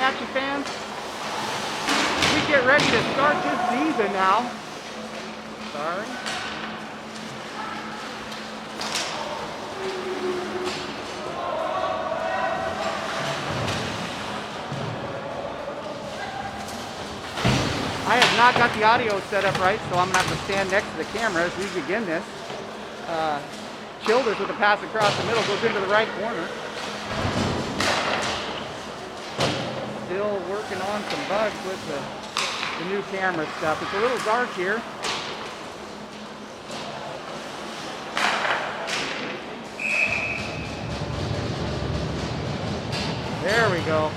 Wenatchee fans. We get ready to start this season now. Sorry. I have not got the audio set up right, so I'm going to have to stand next to the camera as we begin this. Childers with a pass across the middle, goes into the right corner. Still working on some bugs with the new camera stuff. It's a little dark here. There we go.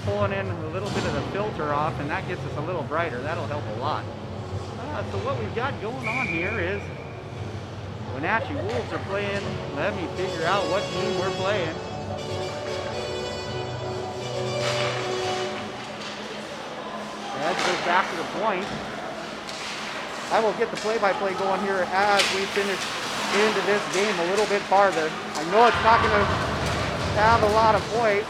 Pulling in a little bit of the filter off, and that gets us a little brighter. That'll help a lot. So what we've got going on here is Wenatchee Wolves are playing. Let me figure out what team we're playing. That goes back to the point. I will get the play-by-play going here as we finish into this game a little bit farther. I know it's not going to have a lot of points.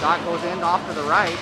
Shot goes in off to the right.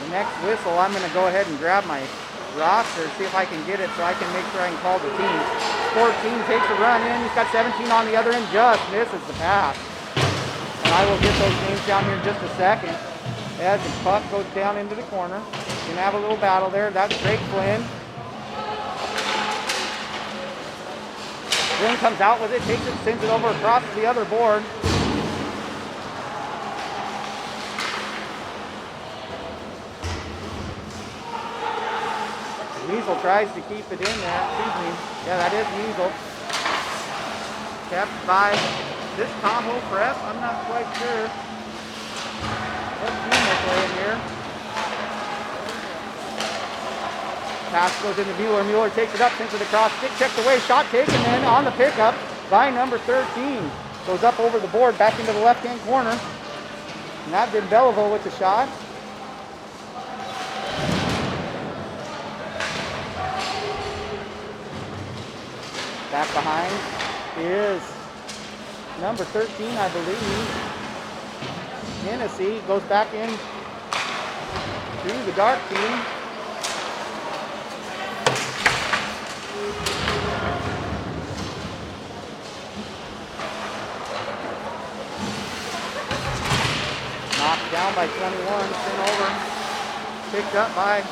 Next whistle, I'm going to go ahead and grab my roster, see if I can get it so I can make sure I can call the team. 14 takes a run in. He's got 17 on the other end, just misses the pass. And I will get those names down here in just a second. As the puck goes down into the corner. Going to have a little battle there. That's Drake Flynn. Flynn comes out with it, takes it, sends it over across to the other board. Weasel tries to keep it in there. Excuse me. Yeah, that is Weasel. Kept by this Tahoe Prep. I'm not quite sure what team they're playing here. Pass goes into Mueller. Mueller takes it up, sends it across. Stick checked away. Shot taken in on the pickup by number 13. Goes up over the board, back into the left-hand corner. And that's been Belleville with the shot. Back behind is number 13, I believe. Hennessy goes back in to the dark team. Knocked down by 21, sent over. Picked up by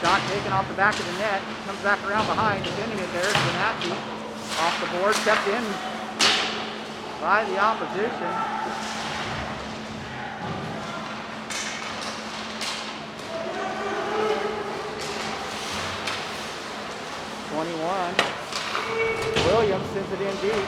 shot taken off the back of the net, comes back around behind, defending it there. Wenatchee off the board, kept in by the opposition. Williams sends it in deep.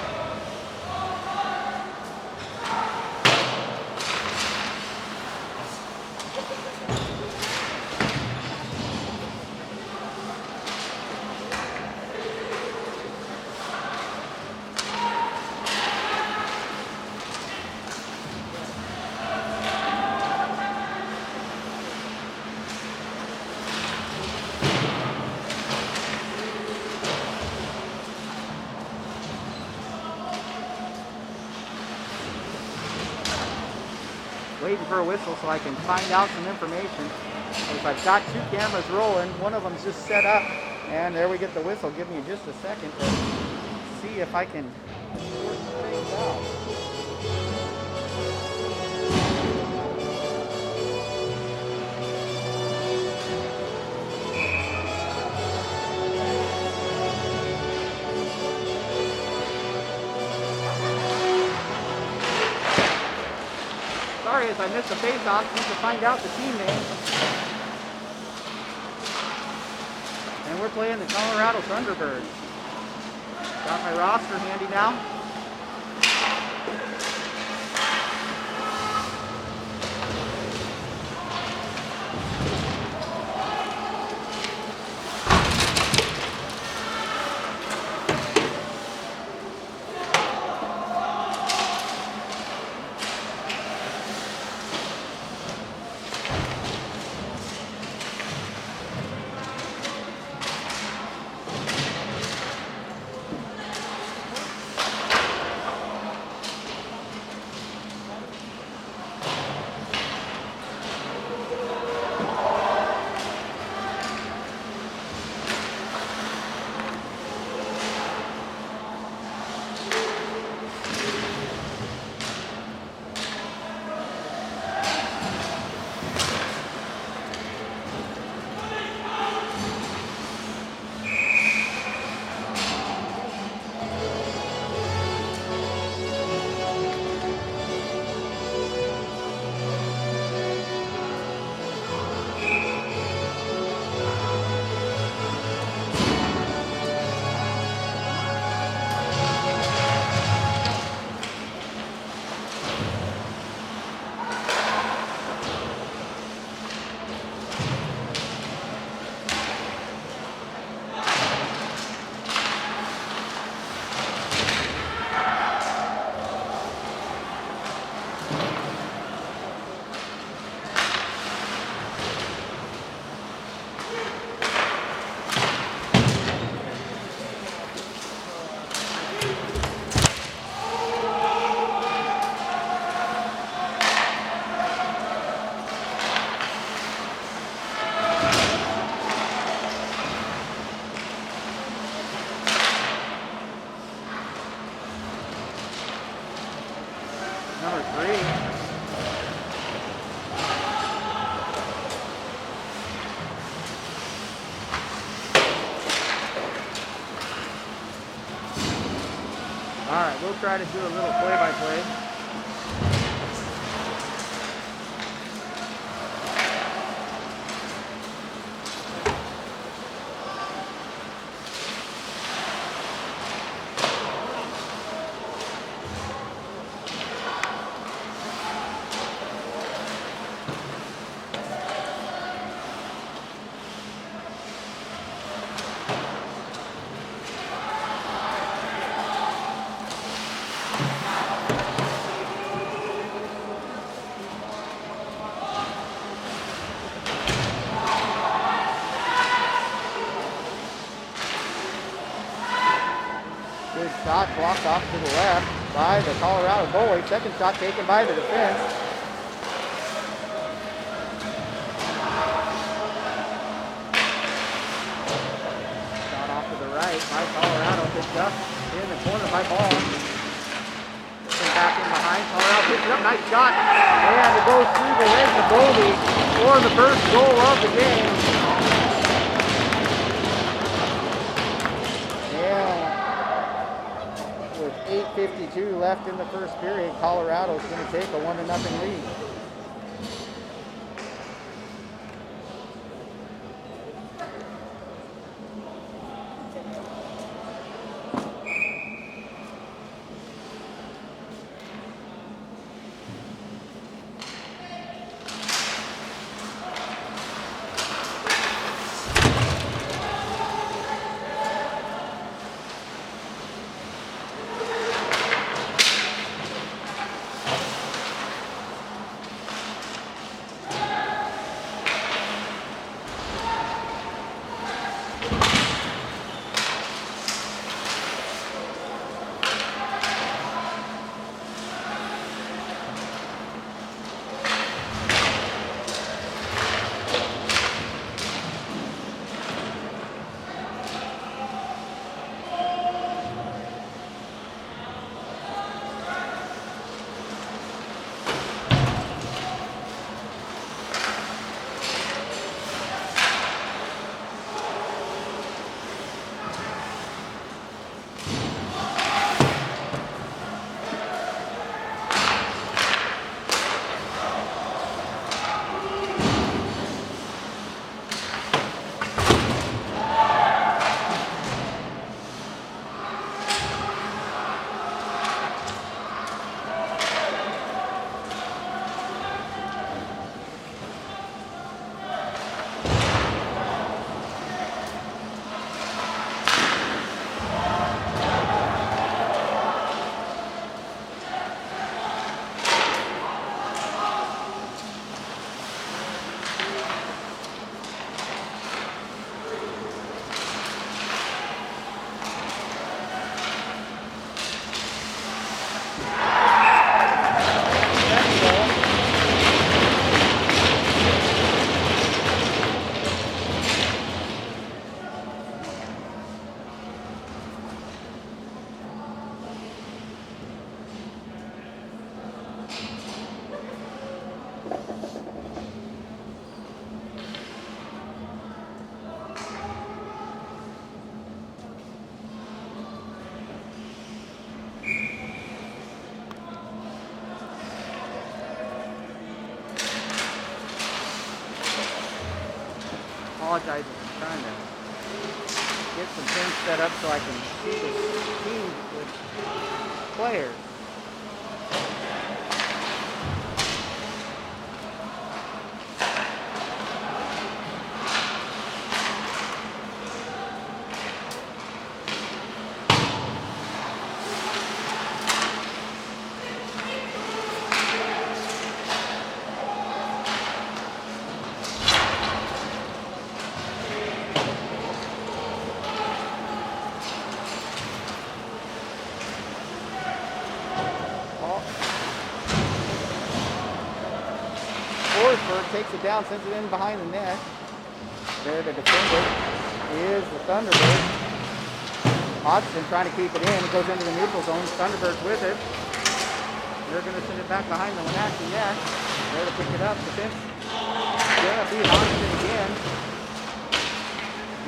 Waiting for a whistle so I can find out some information. If I've got two cameras rolling, one of them's just set up, and there we get the whistle. Give me just a second to see if I can sort things out. Sorry as I missed the face-off, need to find out the team name. And we're playing the Colorado Thunderbirds. Got my roster handy now. Number 3. All right, we'll try to do a little play-by-play. Good shot, blocked off to the left by the Colorado goalie. Second shot taken by the defense. Shot off to the right by Colorado, picked up in the corner by Ball. Back in behind, Colorado picks it up, nice shot. And it goes through the legs of Bovey for the first goal of the game. With 8:52 left in the first period, Colorado's going to take a 1-0 lead. apologize. I'm trying to get some things set up so I can see this team with players. Takes it down, sends it in behind the net. There to defend it is the Thunderbirds. Hodgson trying to keep it in. It goes into the neutral zone. Thunderbirds with it. They're going to send it back behind the Wenatchee net. There to pick it up. Defense going to be Hodgson again.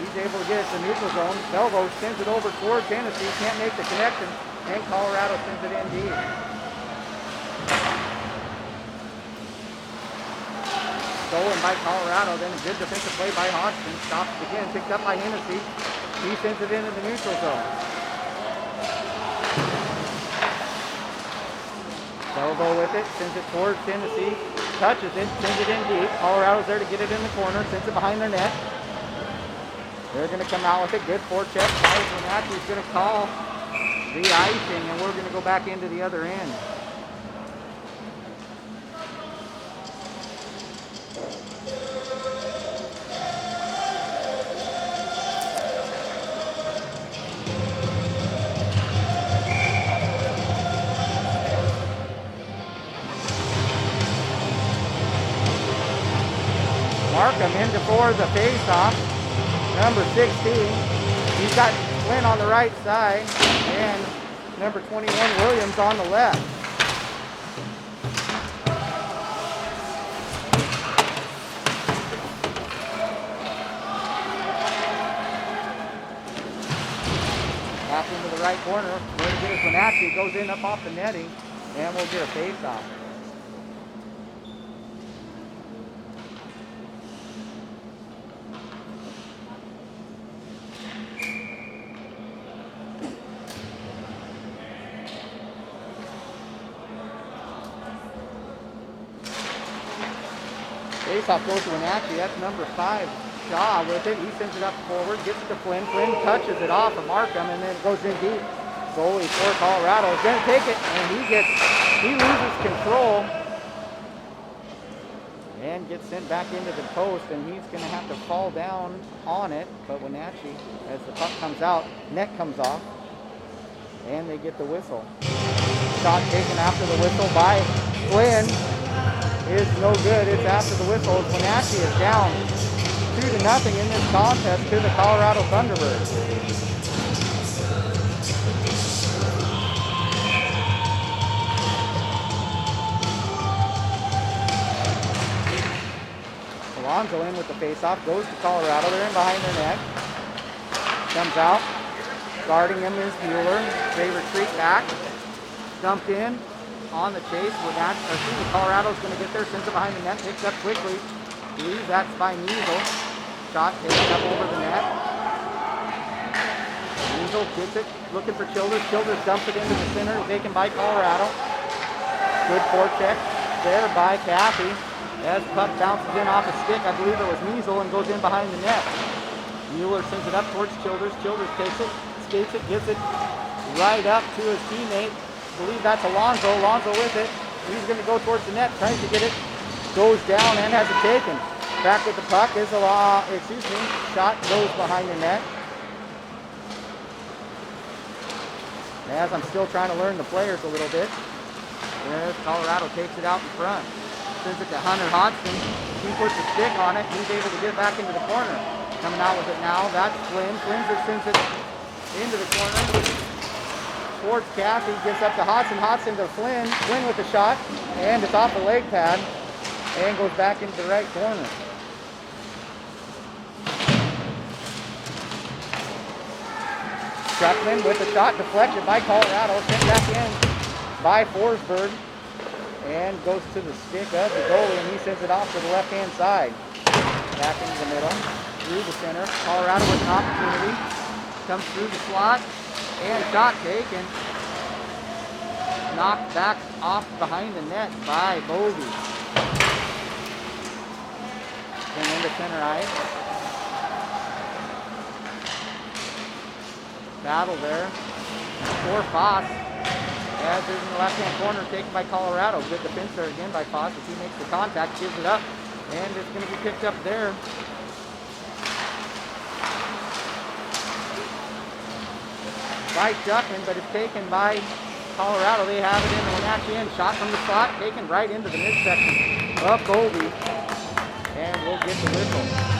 He's able to get it to the neutral zone. Belvo sends it over toward Tennessee. Can't make the connection. And Colorado sends it in deep. Stolen by Colorado, then a good defensive play by Hodgson. Stops it again, picked up by Hennessy. He sends it into the neutral zone. Belvo with it, sends it towards Tennessee. Touches it, sends it in deep. Colorado's there to get it in the corner, sends it behind their net. They're going to come out with it. Good forecheck. Wenatchee's going to call the icing, and we're going to go back into the other end. Markham into for the face-off. Number 16. He's got Flynn on the right side and number 21 Williams on the left. Pass into the right corner. Where to get his Wenatchee. Goes in up off the netting and we'll get a face-off. Face-off goes to Wenatchee. That's number 5, Shaw with it. He sends it up forward, gets it to Flynn. Flynn touches it off of Markham, and then it goes in deep. Goalie for Colorado is going to take it, and he loses control and gets sent back into the post, and he's going to have to fall down on it. But Wenatchee, as the puck comes out, net comes off, and they get the whistle. Shot taken after the whistle by Flynn. Is no good. It's after the whistle. Wenatchee is down 2-0 in this contest to the Colorado Thunderbirds. Alonzo in with the faceoff, goes to Colorado. They're in behind their net. Comes out. Guarding him is Mueller. They retreat back. Dumped in. On the chase, Colorado's going to get there, sends it behind the net, picks up quickly. That's by Measle. Shot taken up over the net. Measle gets it, looking for Childers. Childers dumps it into the center, taken by Colorado. Good forecheck there by Caffey. As puck bounces in off a stick, I believe it was Measle, and goes in behind the net. Mueller sends it up towards Childers. Childers takes it, skates it, gives it right up to his teammate. I believe that's Alonzo. Alonzo with it. He's going to go towards the net, tries to get it. Goes down and has it taken. Back with the puck is shot goes behind the net. As I'm still trying to learn the players a little bit. As Colorado takes it out in front. Sends it to Hunter Hodgson. He puts a stick on it. He's able to get back into the corner. Coming out with it now. That's Flynn. Flynn just sends it into the corner. Towards Caffey, gets up to Hodgson. Hodgson to Flynn. Flynn with the shot, and it's off the leg pad, and goes back into the right corner. Truckman with the shot, deflected by Colorado, sent back in by Forsberg, and goes to the stick of the goalie, and he sends it off to the left-hand side. Back into the middle. Through the center. Colorado with an opportunity. Comes through the slot. And shot taken. Knocked back off behind the net by Bovee. Then into center ice. Battle there for Foss. As is in the left-hand corner, taken by Colorado. Good defense there again by Foss as he makes the contact, gives it up, and it's going to be picked up there. By Chuckman, but it's taken by Colorado. They have it in the Wenatchee end. Shot from the slot, taken right into the midsection of Bovee. And we'll get the whistle.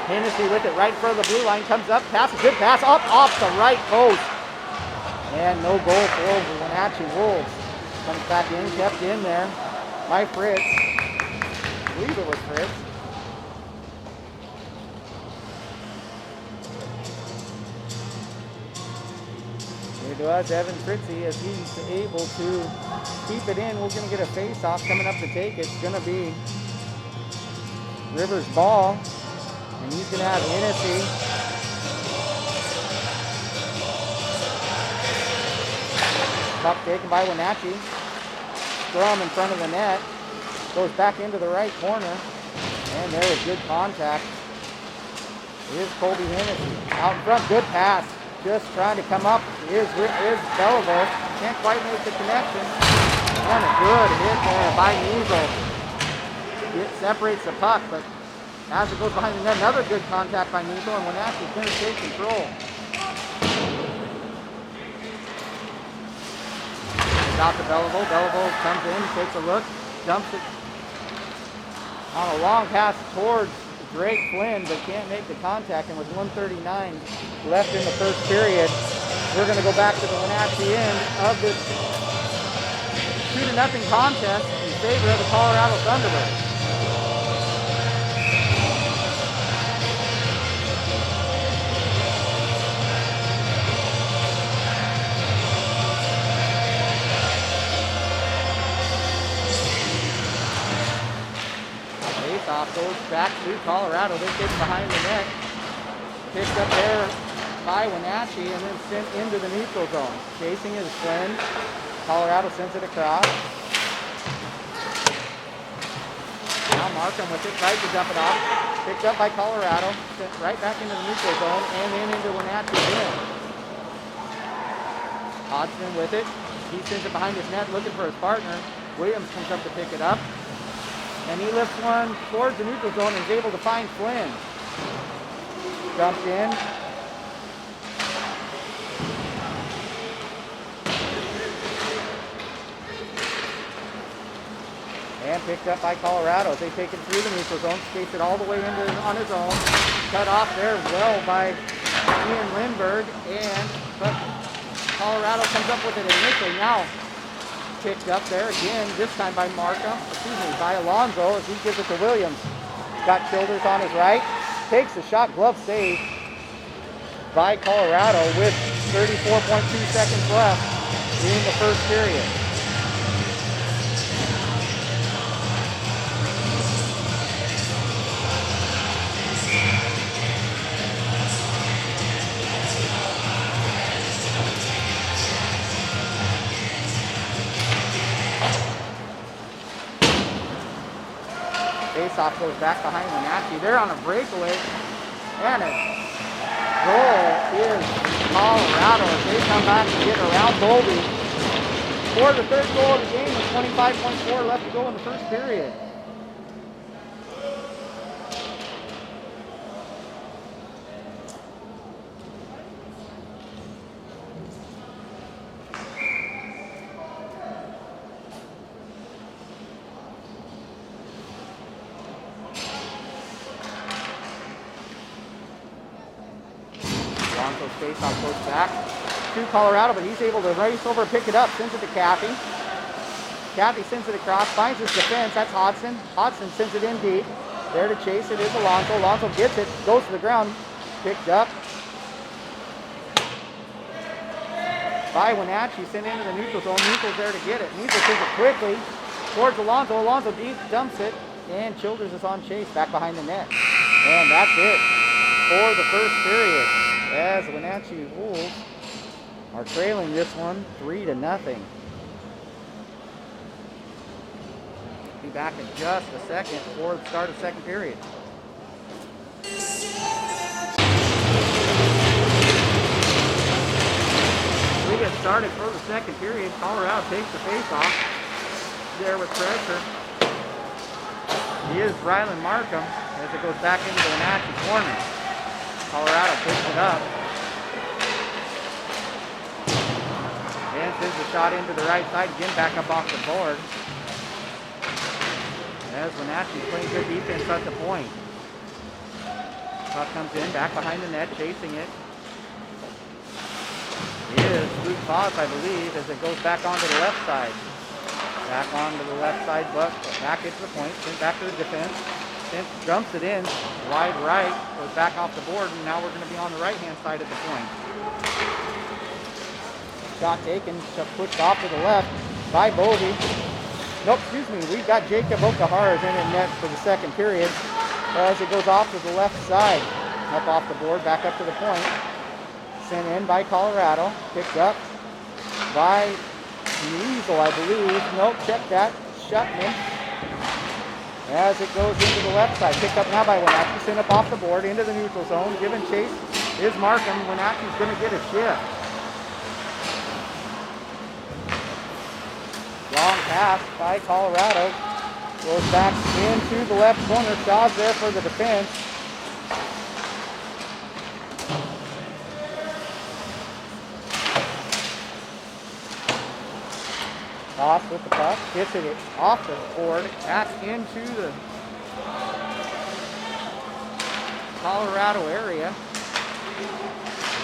Hennessy with it right in front of the blue line, comes up, passes, good pass, up off the right post. And no goal for the Wenatchee Wolves. Comes back in, kept in there by Fritz. I believe it was Fritz. It was Evan Fritzy as he's able to keep it in. We're going to get a face-off coming up to take it. It's going to be Rivers' ball. And he's going to have Hennessy. Puck taken by Wenatchee. Scrum in front of the net. Goes back into the right corner. And there is good contact. Here's Colby Hennessy. Out in front, good pass. Just trying to come up is Belleville. Can't quite make the connection. And a good hit there by Niesel. It separates the puck, but as it goes behind the net, another good contact by Niesel, and Wenatchee's going to take control. Out to Belleville. Belleville comes in, takes a look, dumps it on a long pass towards Drake Flynn, but can't make the contact, and with 1:39 left in the first period, we're going to go back to the Wenatchee end of this 2-0 contest in favor of the Colorado Thunderbirds. Goes back to Colorado. They get behind the net. Picked up there by Wenatchee and then sent into the neutral zone. Chasing his friend. Colorado sends it across. Now Markham with it. Tries to dump it off. Picked up by Colorado. Sent right back into the neutral zone and then into Wenatchee's end. Hodgson with it. He sends it behind his net looking for his partner. Williams comes up to pick it up. And he lifts one towards the neutral zone and is able to find Flynn. Dumped in. And picked up by Colorado as they take it through the neutral zone. Skates it all the way into on his own. Cut off there well by Ian Lindbergh. But Colorado comes up with it initially. Now picked up there again, this time by by Alonzo as he gives it to Williams. Got Childers on his right. Takes the shot, glove save by Colorado with 34.2 seconds left in the first period. Faceoff goes back behind Wenatchee. They're on a breakaway. And a goal is Colorado as they come back and get around Bovee. For the third goal of the game with 25.4 left to go in the first period. So face-off goes back to Colorado, but he's able to race over and pick it up. Sends it to Kathy. Kathy sends it across, finds his defense. That's Hodson. Hodson sends it in deep. There to chase it is Alonso. Alonso gets it, goes to the ground, picked up by Wenatchee, sent into the neutral zone. Neutral's there to get it. Neutral sends it quickly towards Alonso. Alonso deep dumps it, and Childers is on chase back behind the net. And that's it for the first period, as Wenatchee Wolves are trailing this one 3-0. Be back in just a second for the start of the second period. We get started for the second period. Colorado takes the face-off there with pressure. He is Rylan Markham as it goes back into the Wenatchee corner. Colorado picks it up and sends the shot into the right side, again back up off the board. As Wenatchee's playing good defense at the point. Puck comes in, back behind the net, chasing it is Luke Foss, I believe, as it goes back onto the left side. Back onto the left side, but back into the point, sent back to the defense. Dumps it in, wide right, goes back off the board, and now we're going to be on the right-hand side of the point. Shot taken, pushed off to the left by Bovey. Nope, excuse me, we've got Jacob Okahara's in net for the second period as it goes off to the left side. Up off the board, back up to the point. Sent in by Colorado, picked up by Measle, I believe. Nope, check that, Shutman. As it goes into the left side, picked up now by Wenatchee, sent up off the board into the neutral zone. Giving chase is Markham. Wenatchee's going to get a shift. Long pass by Colorado. Goes back into the left corner. Shaw's there for the defense. Off with the puck. Gets it off the board. Back into the Colorado area.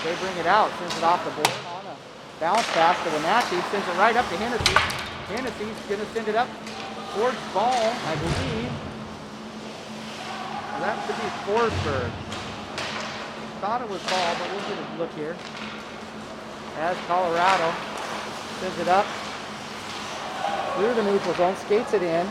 They bring it out. Sends it off the board on a bounce pass to Wenatchee. Sends it right up to Hennessy. Hennessy's going to send it up towards Ball, I believe. Well, that could be Forsberg. Thought it was Ball, but we'll get a look here. As Colorado sends it up through the neutral zone, skates it in.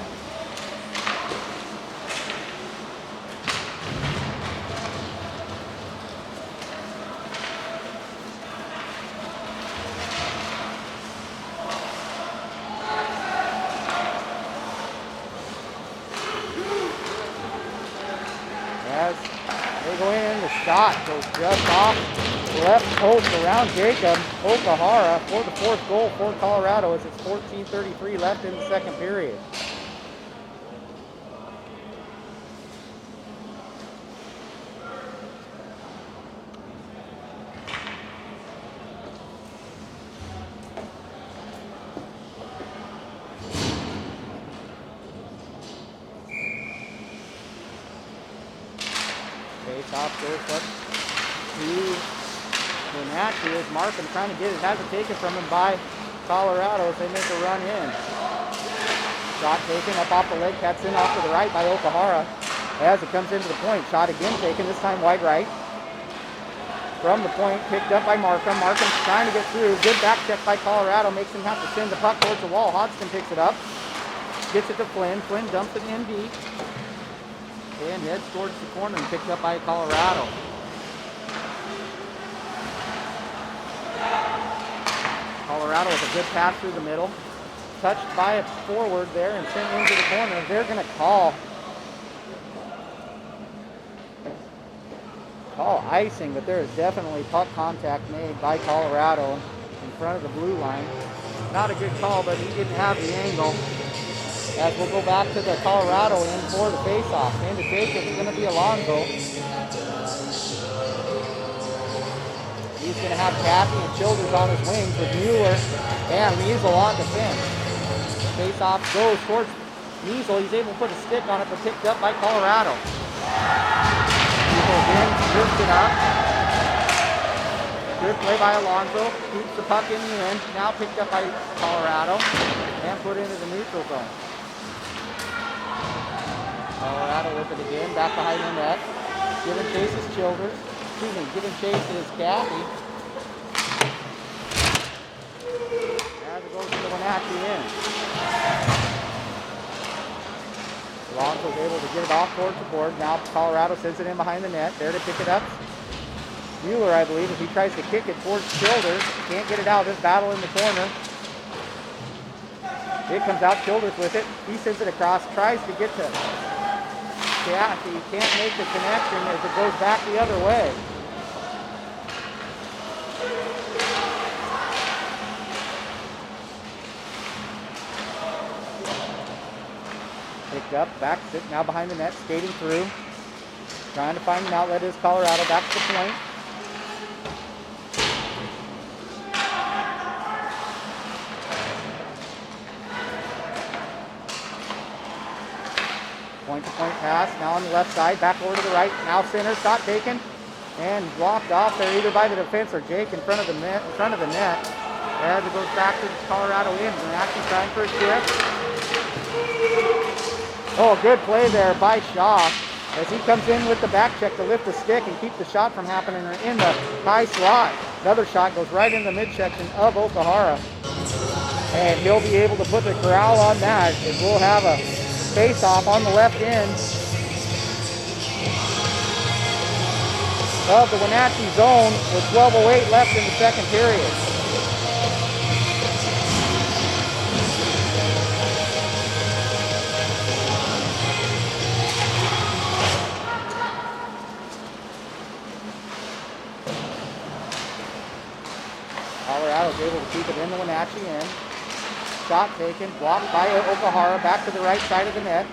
Shot goes just off left post around Jacob Okahara for the fourth goal for Colorado as it's 14:33 left in the second period. Face-off goes up to Wenatchee as Markham trying to get it. Has it taken from him by Colorado as they make a run in. Shot taken up off the leg, cuts in off to the right by Okahara as it comes into the point. Shot again taken, this time wide right. From the point, picked up by Markham. Markham's trying to get through. Good back check by Colorado, makes him have to send the puck towards the wall. Hodgson picks it up, gets it to Flynn. Flynn dumps it in deep and heads towards the corner and picked up by Colorado. Colorado with a good pass through the middle. Touched by a forward there and sent into the corner. They're going to call icing, but there is definitely puck contact made by Colorado in front of the blue line. Not a good call, but he didn't have the angle. As we'll go back to the Colorado end for the face-off. And to take it is going to be Alonso. He's going to have Kathy and Childers on his wings with Mueller and Measle on defense. Face-off goes towards Measle. He's able to put a stick on it, but picked up by Colorado. Measle again, drifts it up. Good play by Alonso. Keeps the puck in the end. Now picked up by Colorado and put into the neutral zone. Colorado with it again. Back behind the net. Giving chase is Childers. Excuse me. Giving chase is Kathy. As it goes to the Wenatchee end. Alonso's able to get it off towards the board. Now Colorado sends it in behind the net. There to pick it up. Mueller, I believe, if he tries to kick it towards Childers, can't get it out. This battle in the corner. It comes out, Childers with it. He sends it across, tries to get to Kathy. He can't make the connection as it goes back the other way. Picked up, back, now behind the net, skating through. Trying to find an outlet is Colorado, back to the point. Point-to-point pass, now on the left side, back over to the right, now center, shot taken, and blocked off there either by the defense or Jake in front of the net. As it goes back to the Colorado end, and actually trying for a shift. Oh, good play there by Shaw as he comes in with the back check to lift the stick and keep the shot from happening in the high slot. Another shot goes right in the midsection of Okahara, and he'll be able to put the corral on that as we'll have a face-off on the left end of the Wenatchee zone with 12:08 left in the second period. Colorado's able to keep it in the Wenatchee end. Shot taken, blocked by Okahara, back to the right side of the net.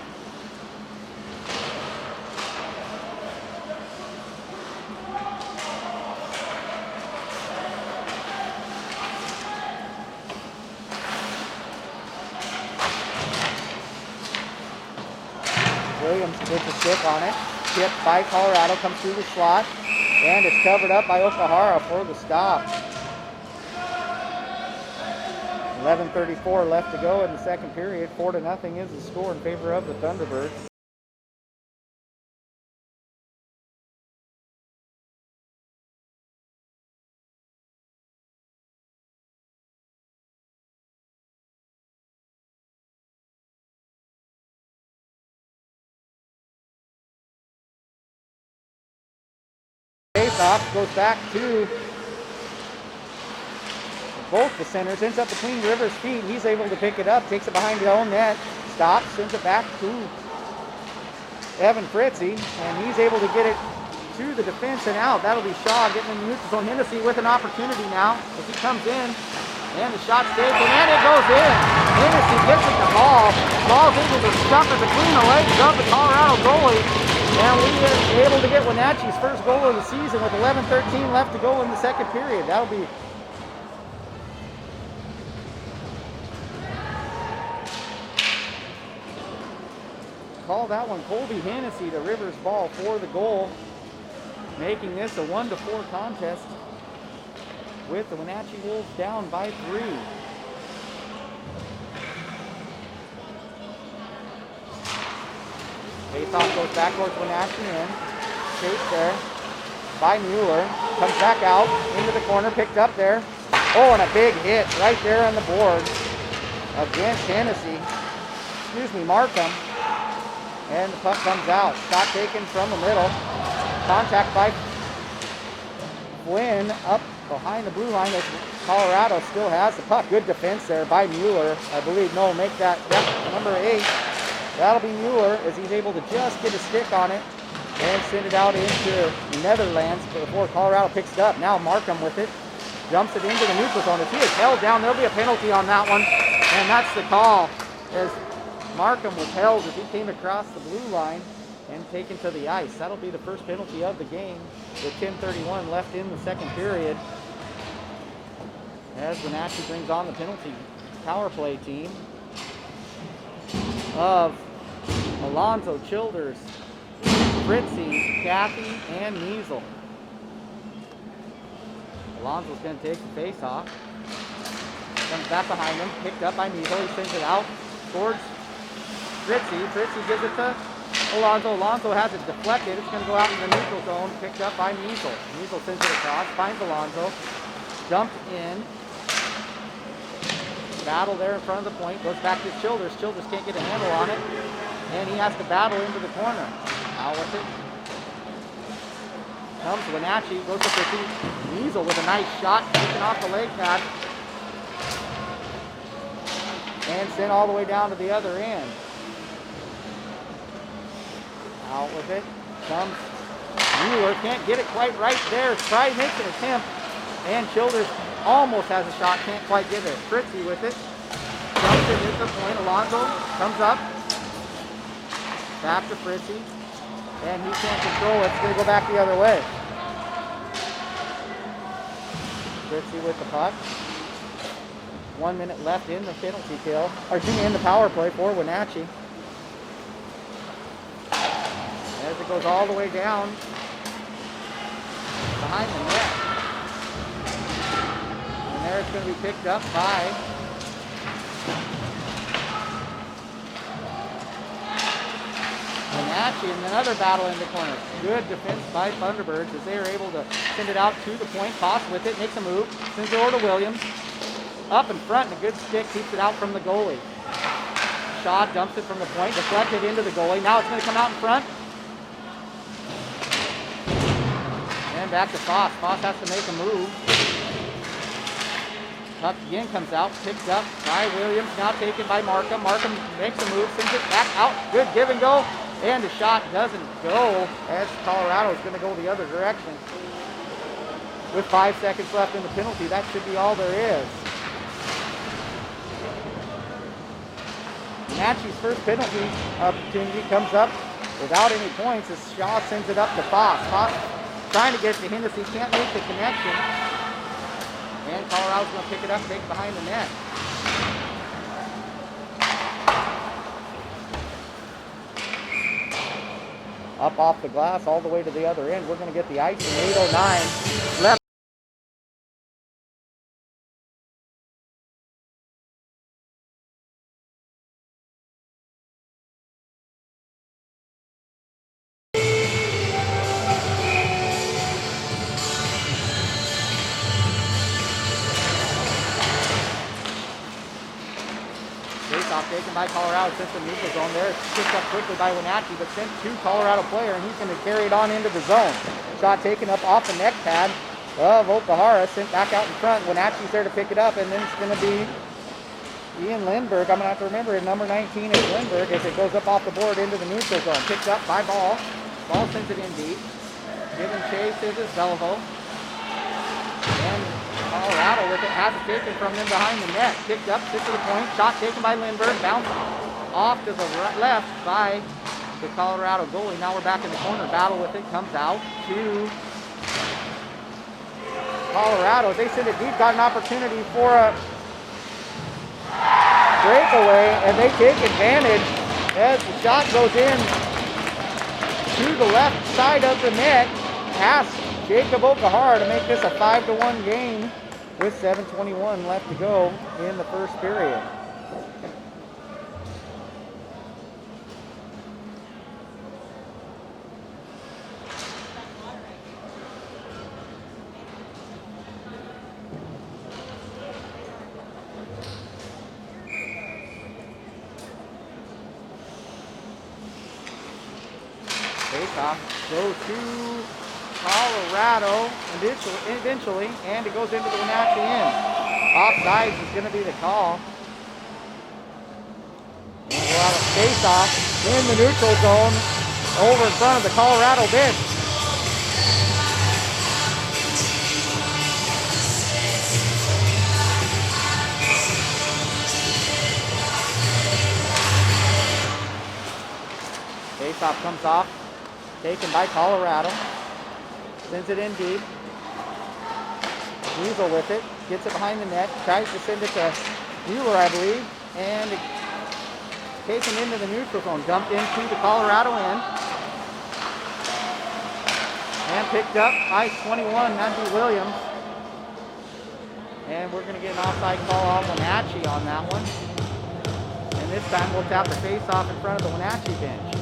Williams gets a stick on it. Tipped by Colorado, comes through the slot, and it's covered up by Okahara for the stop. 11:34 left to go in the second period. 4-0 is the score in favor of the Thunderbirds. Face-off goes back to both the centers, ends up between Rivers' feet. He's able to pick it up, takes it behind his own net, stops, sends it back to Evan Fritzy, and he's able to get it to the defense and out. That'll be Shaw getting in the neutral zone. Hennessy with an opportunity now as he comes in, and the shot's taken, and it goes in. Hennessy gets at the ball. Ball's able to stuff it between the legs of the Colorado goalie, and we are able to get Wenatchee's first goal of the season with 11:13 left to go in the second period. That'll be call that one Colby Hennessy, the Rivers ball for the goal, making this a 1-4 contest with the Wenatchee Wolves down by 3. Faceoff goes back towards Wenatchee end. Chase there by Mueller. Comes back out into the corner, picked up there. Oh, and a big hit right there on the board against Hennessy. Excuse me, Markham. And the puck comes out. Shot taken from the middle. Contact by Flynn up behind the blue line as Colorado still has the puck. Good defense there by Mueller, I believe. No, make that number 8. That'll be Mueller as he's able to just get a stick on it and send it out into Netherlands before Colorado picks it up. Now Markham with it. Jumps it into the neutral zone. If he is held down, there'll be a penalty on that one. And that's the call as Markham was held as he came across the blue line and taken to the ice. That'll be the first penalty of the game with 10:31 left in the second period. As Wenatchee brings on the penalty power play team of Alonso, Childers, Fritzy, Kathy, and Measle. Alonso's going to take the face off. Comes back behind him, picked up by Measle. He sends it out towards Fritzy. Fritzy gives it to Alonso. Alonso has it deflected. It's going to go out in the neutral zone, picked up by Measle. Measle sends it across, finds Alonso. Jumped in. Battle there in front of the point. Goes back to Childers. Childers can't get a handle on it. And he has to battle into the corner. Out with it. Comes Wenatchee. Goes to Fritzy. Measle with a nice shot. Taking off the leg pad. And sent all the way down to the other end. Out with it. Comes Mueller. Can't get it quite right there. Try makes an attempt. And Childers almost has a shot. Can't quite get it. Fritzy with it. Jumps it into the point. Alonso comes up. Back to Fritzy. And he can't control it. It's going to go back the other way. Fritzy with the puck. 1 minute left in the penalty kill. Or in the power play for Wenatchee. As it goes all the way down behind the net. And there it's going to be picked up by Wenatchee, and another battle in the corner. Good defense by Thunderbirds as they are able to send it out to the point. Foss with it, makes a move, sends it over to Williams. Up in front, and a good stick keeps it out from the goalie. Shaw dumps it from the point, deflected into the goalie. Now it's going to come out in front. And back to Foss. Foss has to make a move. Puck again comes out, picked up by Williams, now taken by Markham. Markham makes a move, sends it back out. Good give and go. And the shot doesn't go as Colorado is going to go the other direction. With 5 seconds left in the penalty, that should be all there is. Wenatchee's first penalty opportunity comes up without any points as Shaw sends it up to Foss. Foss trying to get it to Hennessy, can't make the connection. And Colorado's going to pick it up, take it behind the net. Up off the glass all the way to the other end. We're going to get the icing. 8:09 left. Taken by Colorado, sent the neutral zone there. It's picked up quickly by Wenatchee, but sent to Colorado player, and he's going to carry it on into the zone. Shot taken up off the neck pad of Okahara, sent back out in front. Wenatchee's there to pick it up, and then it's going to be Ian Lindbergh. I'm going to have to remember it. Number 19 is Lindbergh as it goes up off the board into the neutral zone. Picked up by Ball. Ball sends it in deep. Giving chase is Beliveau. And Colorado with it, has it taken from them behind the net. Picked up, sits to the point, shot taken by Lindbergh, bounced off to the left by the Colorado goalie. Now we're back in the corner, battle with it, comes out to Colorado. They send it deep, got an opportunity for a breakaway, and they take advantage as the shot goes in to the left side of the net, past Jacob Okahara to make this a 5-1 game with 7:21 left to go in the first period. Face-off goes to Colorado eventually, and it goes into the Wenatchee end. Offsides is going to be the call. And we'll have a face-off in the neutral zone over in front of the Colorado bench. Face-off comes off, taken by Colorado. Sends it in deep. Measle with it. Gets it behind the net. Tries to send it to Mueller, I believe. And taken into the neutral zone. Dumped into the Colorado end. And picked up by 21. That'd be Williams. And we're going to get an offside call on Wenatchee on that one. And this time we'll tap the face-off in front of the Wenatchee bench.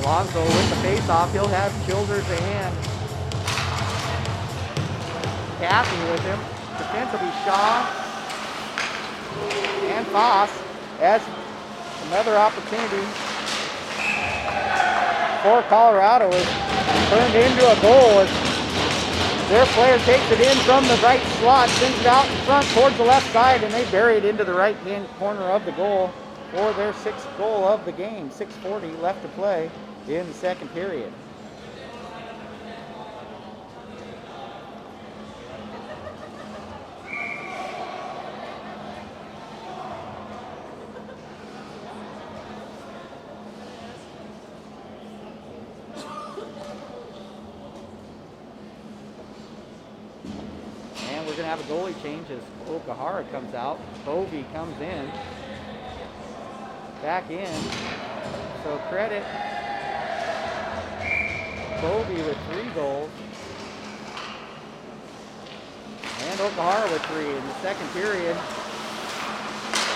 Alonso with the face-off. He'll have Childers and Kathy with him. Defense will be Shaw and Foss as another opportunity for Colorado is turned into a goal as their player takes it in from the right slot, sends it out in front towards the left side, and they bury it into the right-hand corner of the goal for their 6th goal of the game. 6:40 left to play in the second period. And we're going to have a goalie change as Okahara comes out. Bovey comes in. Back in. So credit Bovey with 3 goals. And Okahara with 3 in the second period.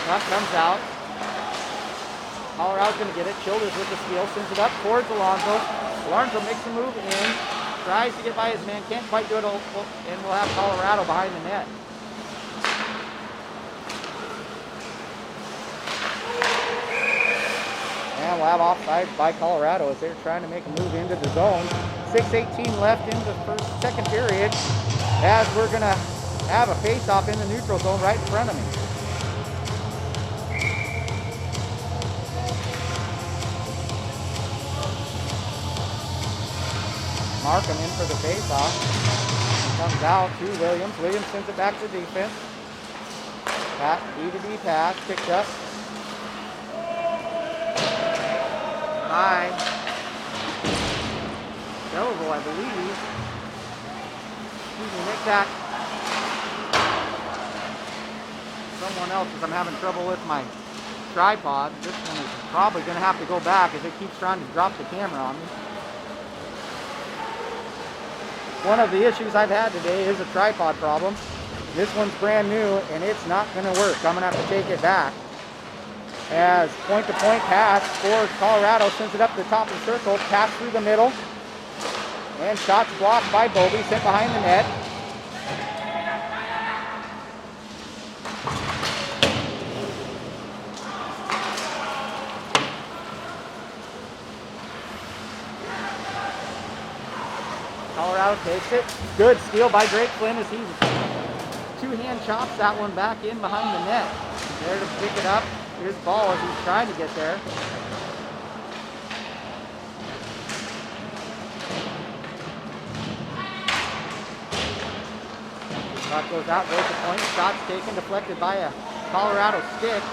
Puck comes out. Colorado's going to get it. Childers with the steal. Sends it up towards Alonso. Alonso makes a move in. Tries to get by his man. Can't quite do it. And we'll have Colorado behind the net. And we'll have offside by Colorado as they're trying to make a move into the zone. 6:18 left in the second period as we're going to have a face-off in the neutral zone right in front of me. Markham in for the face-off. Comes out to Williams. Williams sends it back to defense. D-to-D pass, picked up. By Delvo, I believe. Excuse me, make that someone else because I'm having trouble with my tripod. This one is probably going to have to go back as it keeps trying to drop the camera on me. One of the issues I've had today is a tripod problem. This one's brand new and it's not going to work. I'm going to have to take it back. As point-to-point pass for Colorado, sends it up to the top of the circle, pass through the middle, and shots blocked by Bovey, sent behind the net. Colorado takes it. Good steal by Drake Flynn as he two-hand chops that one back in behind the net. There to pick it up. His ball as he's trying to get there. Shot goes out, goes to point. Shot's taken, deflected by a Colorado stick.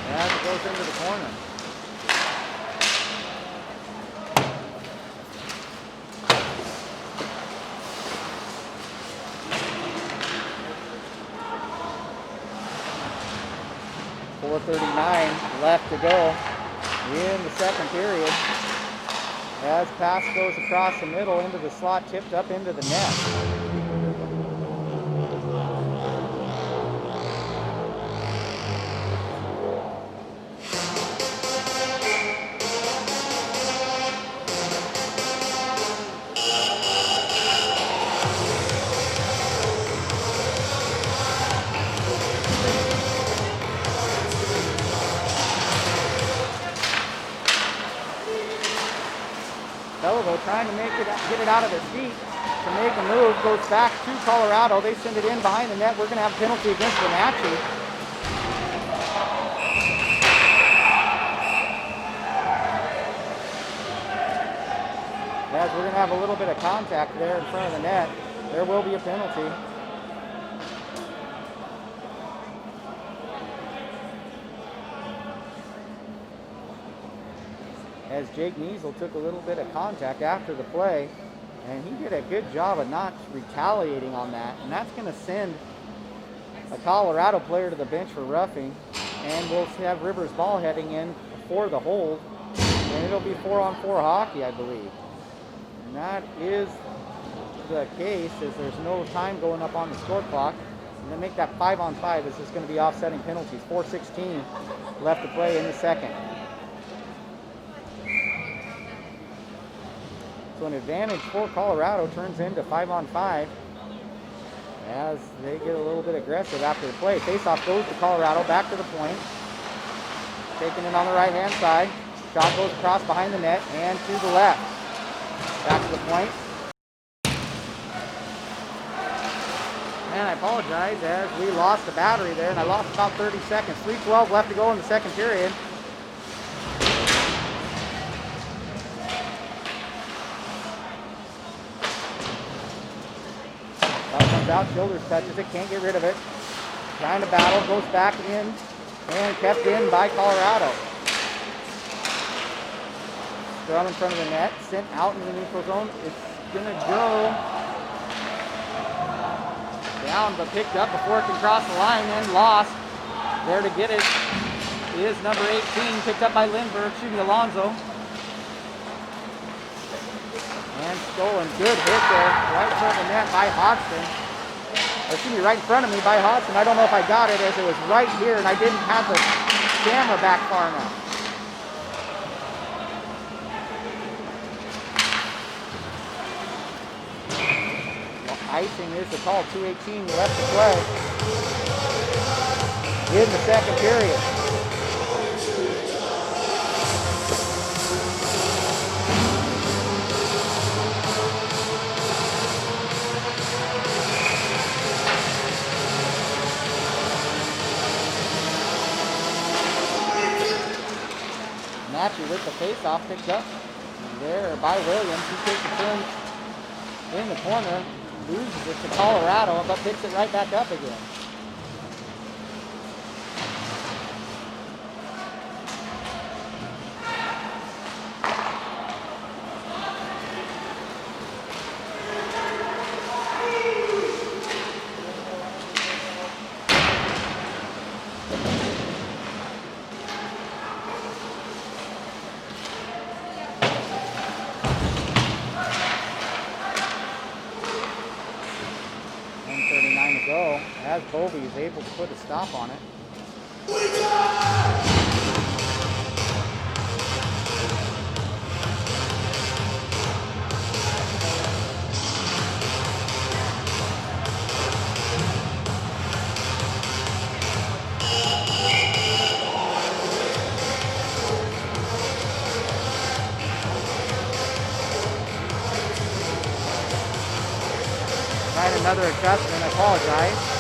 As it goes into the corner. .39 left to go in the second period. As pass goes across the middle into the slot, tipped up into the net. Trying to get it out of his feet to make a move, goes back to Colorado. They send it in behind the net. We're going to have a penalty against Wenatchee. As we're going to have a little bit of contact there in front of the net, there will be a penalty. As Jake Niesel took a little bit of contact after the play, and he did a good job of not retaliating on that, and that's going to send a Colorado player to the bench for roughing, and we'll have Rivers ball heading in for the hold, and it'll be 4-on-4 hockey, I believe. And that is the case, as there's no time going up on the score clock. And then make that 5-on-5. This is going to be offsetting penalties. 4:16 left to play in the second. So an advantage for Colorado turns into 5-on-5 as they get a little bit aggressive after the play. Faceoff goes to Colorado, back to the point. Taking it on the right-hand side. Shot goes across behind the net and to the left. Back to the point. And I apologize as we lost the battery there, and I lost about 30 seconds. 3:12 left to go in the second period. Puck comes out, Childers touches it, can't get rid of it. Trying to battle, goes back in, and kept in by Colorado. Scrum in front of the net, sent out in the neutral zone. It's gonna go down, but picked up before it can cross the line and lost. There to get it is number 18, picked up by Lindbergh, shooting Alonso. And stolen, good hit there, right in front of the net by Hodgson. Excuse me, right in front of me by Hodgson. I don't know if I got it as it was right here and I didn't have the camera back far enough. Icing is the call. 2:18 left to play in the second period. Matthew with the face-off picked up there by Williams. He takes a turn in the corner. Loses it to Colorado, but picks it right back up again. As Bovey is able to put a stop on it. Tried another adjustment, I apologize.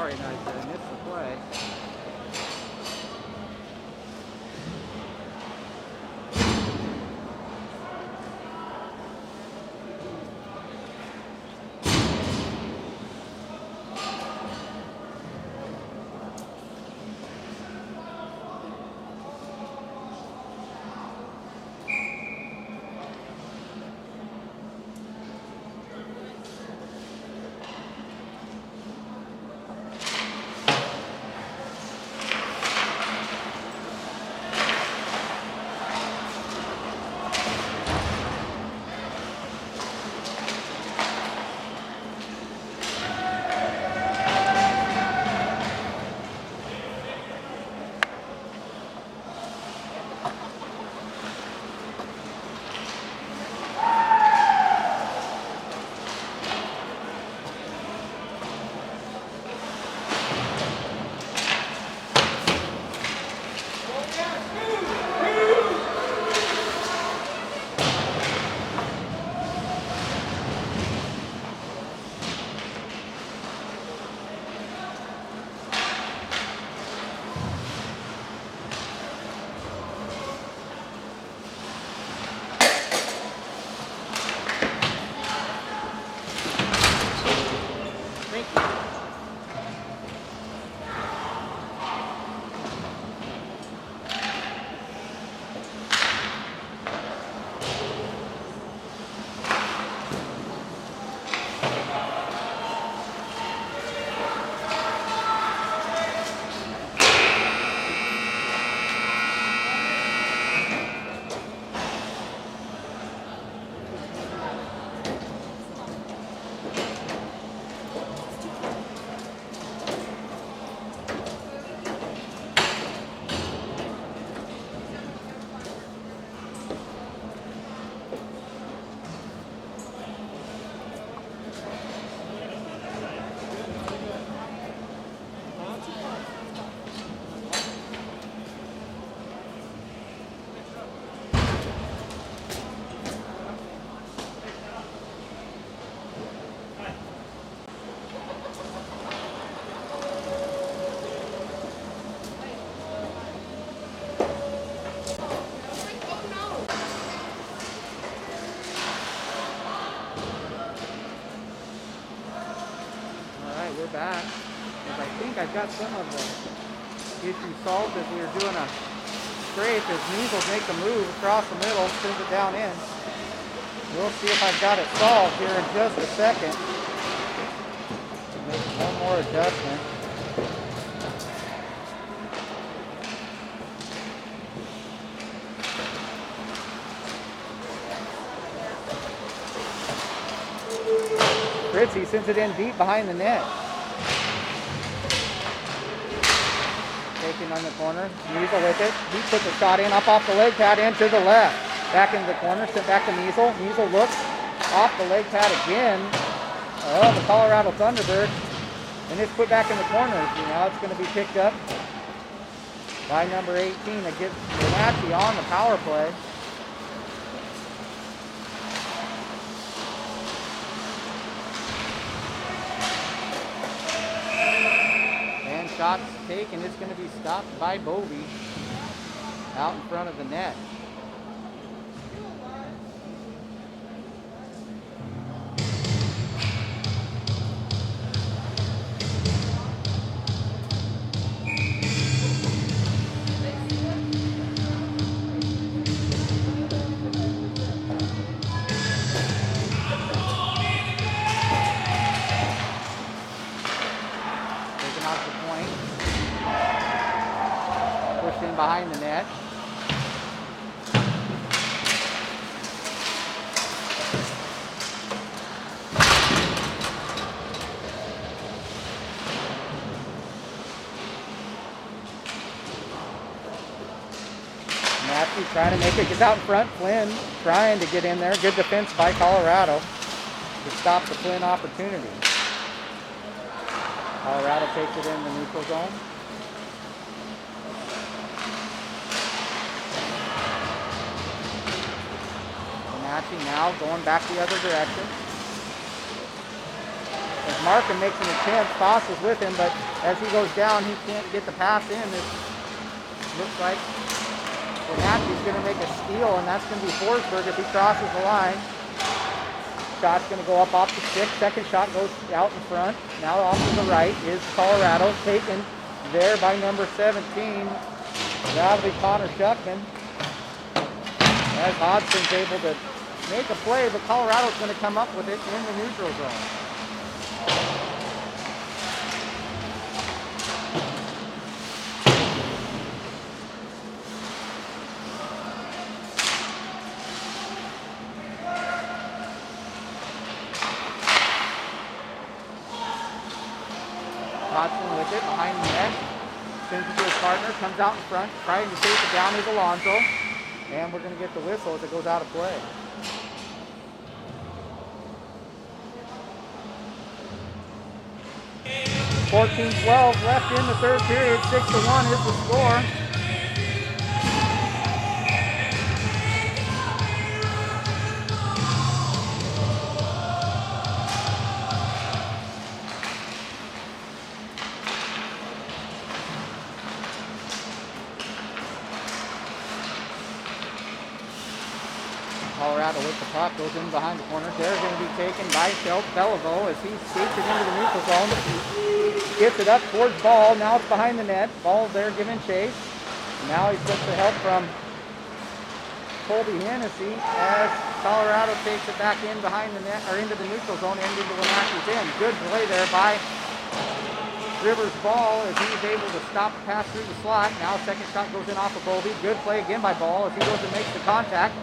Sorry guys, I missed the play. We're back. I think I've got some of the issues solved as we were doing a scrape. As Measles make a move across the middle, sends it down in. We'll see if I've got it solved here in just a second. Make one more adjustment. Fritzy sends it in deep behind the net. Taking on the corner. Measle with it. He puts a shot in up off the leg pad into the left. Back into the corner. Sent back to Measle. Measle looks off the leg pad again. Oh, the Colorado Thunderbirds. And it's put back in the corner. Now it's going to be picked up by number 18 that gets Bonacci on the power play. Shots taken. It's going to be stopped by Bovey out in front of the net. Behind the net. Matthew trying to make it, gets out in front. Flynn trying to get in there. Good defense by Colorado to stop the Flynn opportunity. Colorado takes it in the neutral zone. Now going back the other direction. As Markham makes an attempt, Foss is with him, but as he goes down, he can't get the pass in. It looks like Wenatchee's going to make a steal, and that's going to be Forsberg if he crosses the line. Shot's going to go up off the stick. Second shot goes out in front. Now off to the right is Colorado, taken there by number 17. That'll be Connor Shuckman. As Hodgson's able to make a play, but Colorado's going to come up with it in the neutral zone. Hodgson with it behind the net. Sends it to his partner, comes out in front, trying to chase it down is Alonso. And we're going to get the whistle as it goes out of play. .14-12 left in the third period. 6-1 is the score. Colorado with the puck, goes in behind the corner. They're going to be taken by Beliveau as he skates it into the neutral zone. Gets it up towards Ball. Now it's behind the net. Ball there giving chase. Now he's got the help from Colby Hennessy as Colorado takes it back in behind the net, or into the neutral zone and into Wenatchee's end. Good play there by Rivers Ball as he's able to stop the pass through the slot. Now second shot goes in off of Colby. Good play again by Ball as he goes and makes the contact.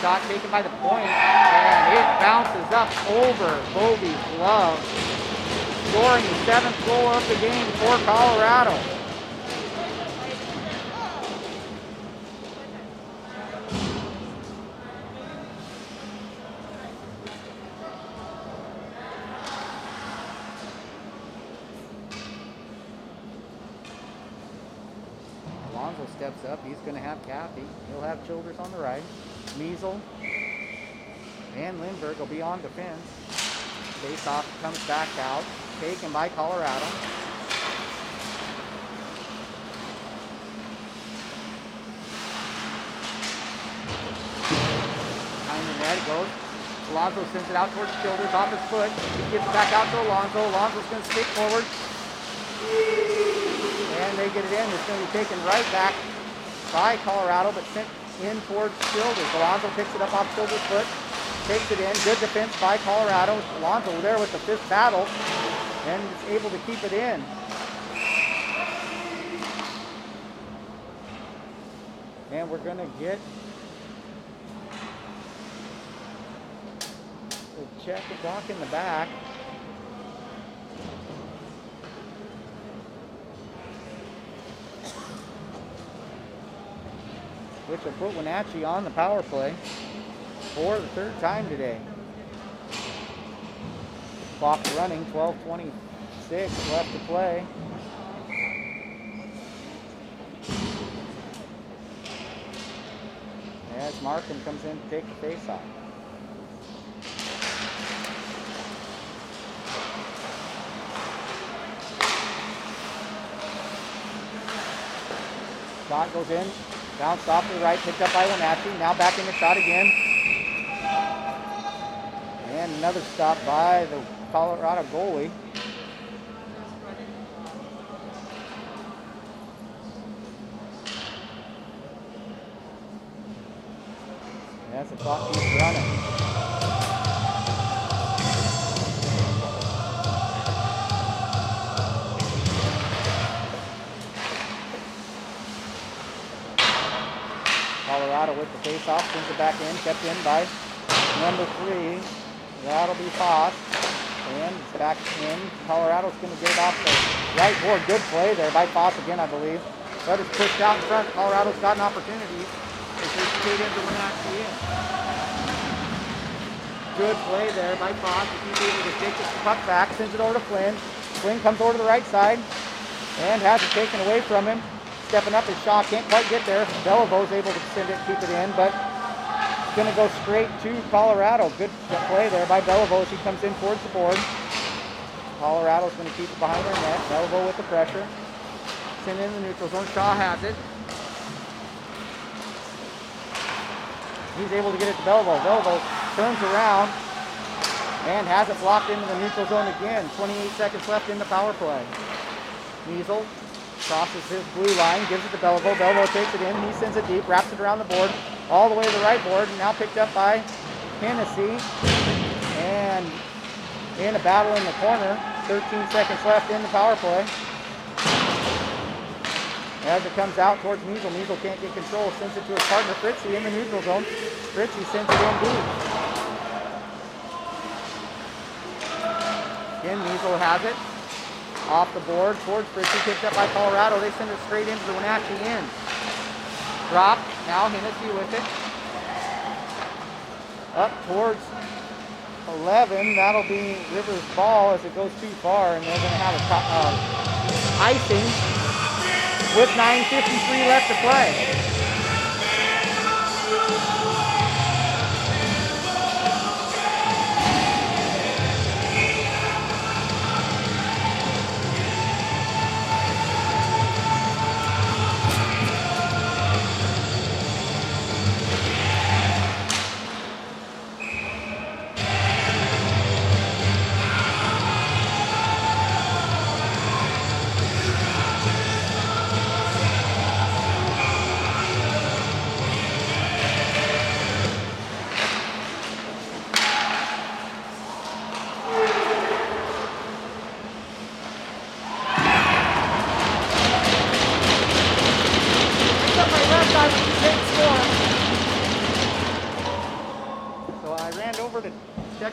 Shot taken by the point, and it bounces up over Bobby's glove, scoring the 7th goal of the game for Colorado. Alonso steps up. He's going to have Cappy. He'll have Childress on the right. Measle and Lindbergh will be on defense. Face-off comes back out, taken by Colorado. Behind the net it goes. Alonso sends it out towards Childress off his foot. He gives it back out to Alonso. Alonso's going to skate forward. And they get it in. It's going to be taken right back by Colorado, but sent in towards Childress. Alonso picks it up off Childress' foot, takes it in. Good defense by Colorado. Alonso there with the fifth battle and is able to keep it in. And we're going to get the check the block in the back. Which will put Wenatchee on the power play for the third time today. Clock running, 12:26 left to play. As Markham comes in to take the face-off. Shot goes in. Bounced off to the right, picked up by Wenatchee. Now back in the shot again. And another stop by the Colorado goalie. As the clock keeps running. Colorado with the face-off, sends it back in, kept in by number 3. That'll be Foss. And it's back in. Colorado's going to get it off the right board. Good play there by Foss again, I believe. But it's pushed out in front. Colorado's got an opportunity as they skate into Wenatchee in. Good play there by Foss. He's able to take the puck back, sends it over to Flynn. Flynn comes over to the right side and has it taken away from him. Stepping up his shot, can't quite get there. Beliveau's able to send it, keep it in, but going to go straight to Colorado. Good play there by Beliveau as he comes in towards the board. Colorado's going to keep it behind their net. Beliveau with the pressure. Send in the neutral zone. Shaw has it. He's able to get it to Beliveau. Beliveau turns around and has it blocked into the neutral zone again. 28 seconds left in the power play. Measle crosses his blue line, gives it to Beliveau. Beliveau takes it in. He sends it deep, wraps it around the board, all the way to the right board. Now picked up by Hennessy. And in a battle in the corner. 13 seconds left in the power play. As it comes out towards Measle, Measle can't get control, sends it to his partner Fritzy in the neutral zone. Fritzy sends it in deep. Again, Measle has it. Off the board towards Fritzy, picked up by Colorado. They send it straight into the Wenatchee end. Drop, now Hennessy with it. Up towards 11, that'll be Rivers' ball as it goes too far, and they're going to have a icing with 9:53 left to play.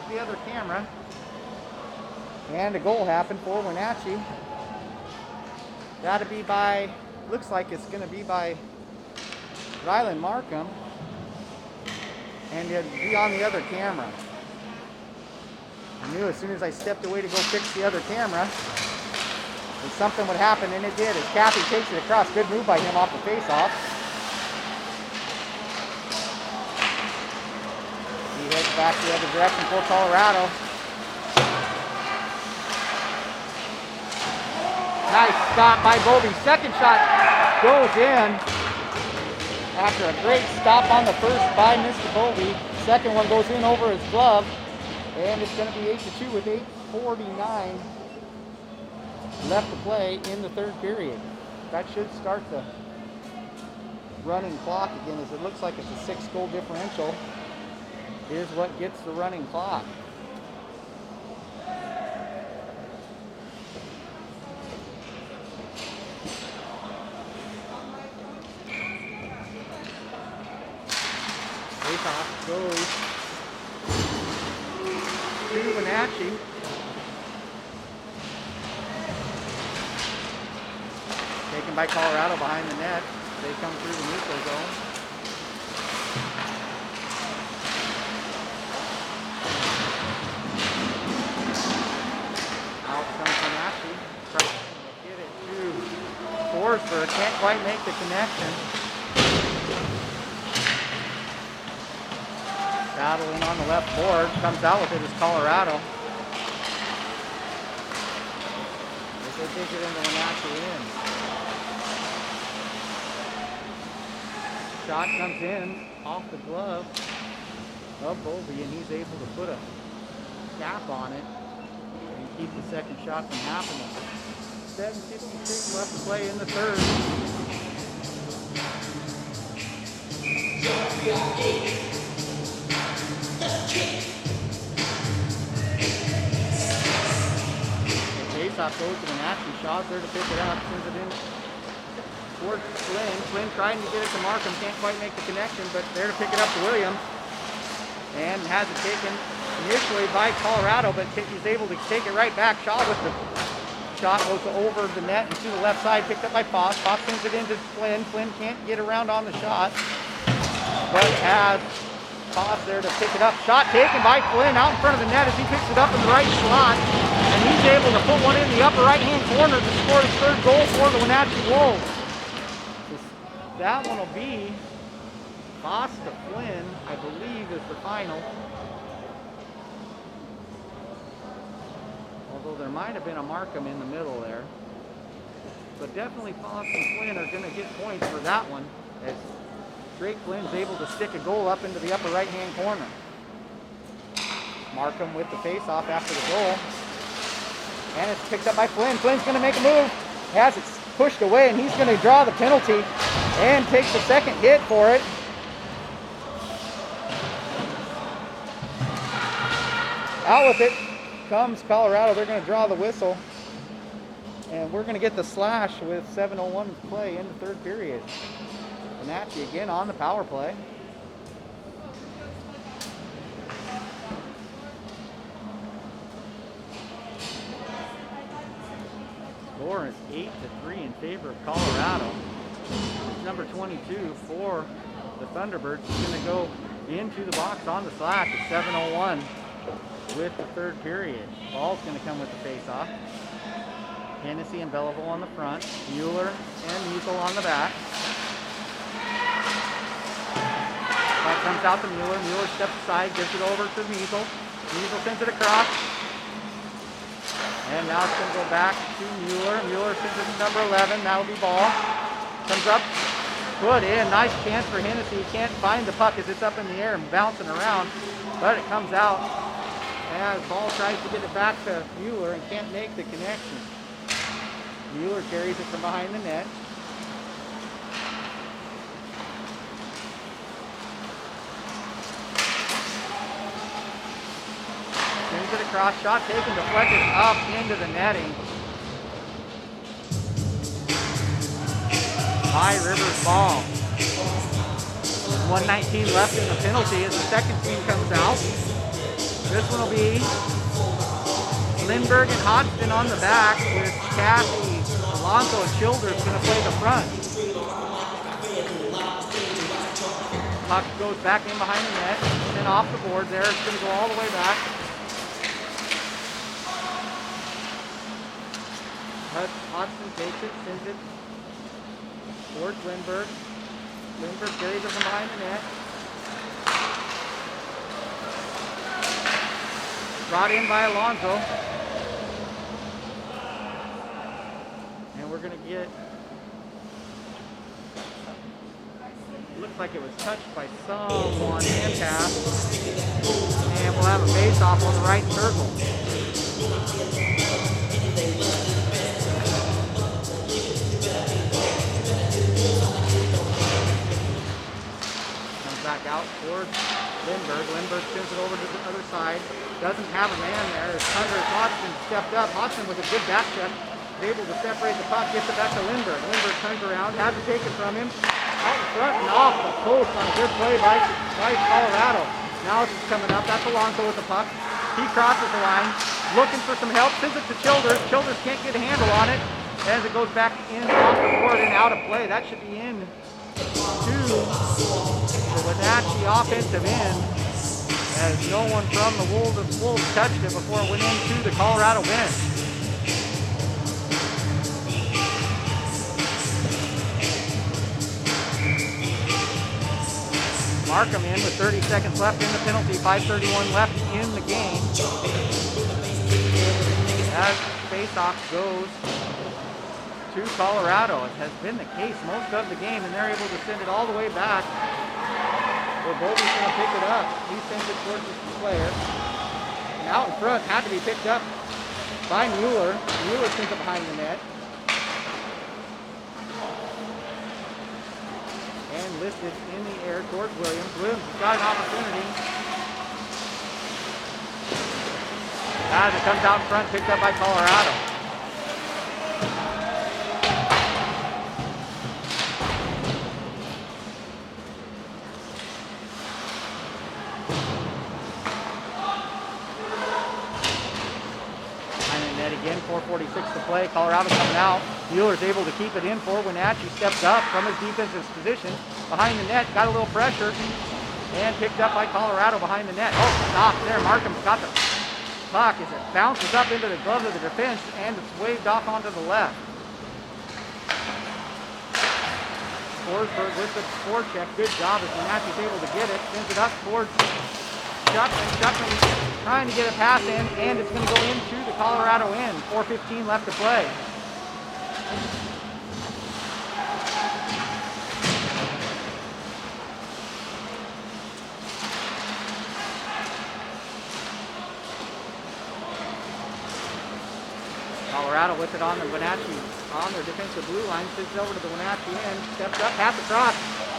The other camera, and a goal happened for Wenatchee. Got to be by, looks like it's going to be by Rylan Markham, and it'd be on the other camera. I knew as soon as I stepped away to go fix the other camera that something would happen, and it did. As Kathy takes it across, good move by him off the face-off. Heads back the other direction for Colorado. Nice stop by Bovey. Second shot goes in after a great stop on the first by Mr. Bovey. Second one goes in over his glove, and it's going to be 8-2 with 8:49 left to play in the third period. That should start the running clock again, as it looks like it's a 6-goal differential. Is what gets the running clock. Face-off goes to Wenatchee. Taken by Colorado behind the net. They come through the neutral zone. Forsberg can't quite make the connection. Battling on the left board, comes out with it is Colorado. As they take it into Wenatchee end. Shot comes in off the glove of Bovey, and he's able to put a cap on it and keep the second shot from happening. 7:56 left to play in the third. Face-off goes to Wenatchee. Shaw's there to pick it up. Sends it in towards Flynn. Flynn trying to get it to Markham. Can't quite make the connection, but there to pick it up to Williams. And has it taken initially by Colorado, but he's able to take it right back. Shaw with the shot goes over the net and to the left side, picked up by Foss. Foss sends it into Flynn. Flynn can't get around on the shot, but has Foss there to pick it up. Shot taken by Flynn out in front of the net as he picks it up in the right slot, and he's able to put one in the upper right-hand corner to score his third goal for the Wenatchee Wolves. That one will be Foss to Flynn, I believe, is the final. Although there might have been a Markham in the middle there. But definitely Foss and Flynn are going to get points for that one, as Drake Flynn's able to stick a goal up into the upper right-hand corner. Markham with the face-off after the goal. And it's picked up by Flynn. Flynn's going to make a move. Has it pushed away, and he's going to draw the penalty and takes the second hit for it. Out with it comes Colorado. They're going to draw the whistle. And we're going to get the slash with 7:01 to play in the third period. Wenatchee again on the power play. Score is 8-3 in favor of Colorado. Number 22 for the Thunderbirds is going to go into the box on the slash at 7:01 with the third period. Ball's going to come with the face-off. Hennessy and Belleville on the front. Mueller and Measle on the back. That comes out to Mueller. Mueller steps aside, gives it over to Measle. Measle sends it across. And now it's going to go back to Mueller. Mueller sends it to number 11. That'll be ball. Comes up. Put in. Nice chance for Hennessy. He can't find the puck as it's up in the air and bouncing around. But it comes out. As ball tries to get it back to Mueller and can't make the connection. Mueller carries it from behind the net. Sends it across, shot taken, deflected up into the netting. High Rivers ball. 1:19 left in the penalty as the second team comes out. This one will be Lindbergh and Hodgson on the back with Kathy, Alonso, and Childers going to play the front. Puck goes back in behind the net, then off the board there. It's going to go all the way back. Hodgson takes it, sends it towards Lindbergh. Lindbergh carries it from behind the net. Brought in by Alonso. And we're going to get, looks like it was touched by someone and passed. And we'll have a face-off on the right circle. Comes back out towards Lindbergh. Lindbergh sends it over to the other side. Doesn't have a man there. As Hodgson stepped up. Hodgson with a good back check. Is able to separate the puck. Gets it back to Lindbergh. Lindbergh turns around. Has to take it from him. Out in front and off the post on a good play by Colorado. Now it's coming up. That's Alonso with the puck. He crosses the line. Looking for some help. Sends it to Childers. Childers can't get a handle on it. As it goes back in off the board and out of play. That should be in to the Wenatchee offensive end. As no one from the Wolves touched it before it went into the Colorado bench. Markham in with 30 seconds left in the penalty, 5:31 left in the game. As face-off goes to Colorado. It has been the case most of the game, and they're able to send it all the way back. Well, Bobby's going to pick it up. He sends it towards the player. And out in front, had to be picked up by Mueller. Mueller sends it behind the net. And lifted in the air towards Williams. Williams has got an opportunity. As it comes out in front, picked up by Colorado. Again, 4:46 to play. Colorado coming out. Mueller's able to keep it in for Wenatchee. Steps up from his defensive position behind the net. Got a little pressure and picked up by Colorado behind the net. Oh, stop there. Markham's got the puck as it bounces up into the glove of the defense and it's waved off onto the left. Forsberg with the forecheck. Good job as Wenatchee's able to get it. Sends it up towards Shuckman. Shuckman trying to get a pass in, and it's going to go into the Colorado end. 4:15 left to play. Colorado with it on the Wenatchee, on their defensive blue line, sends it over to the Wenatchee end, steps up, pass across,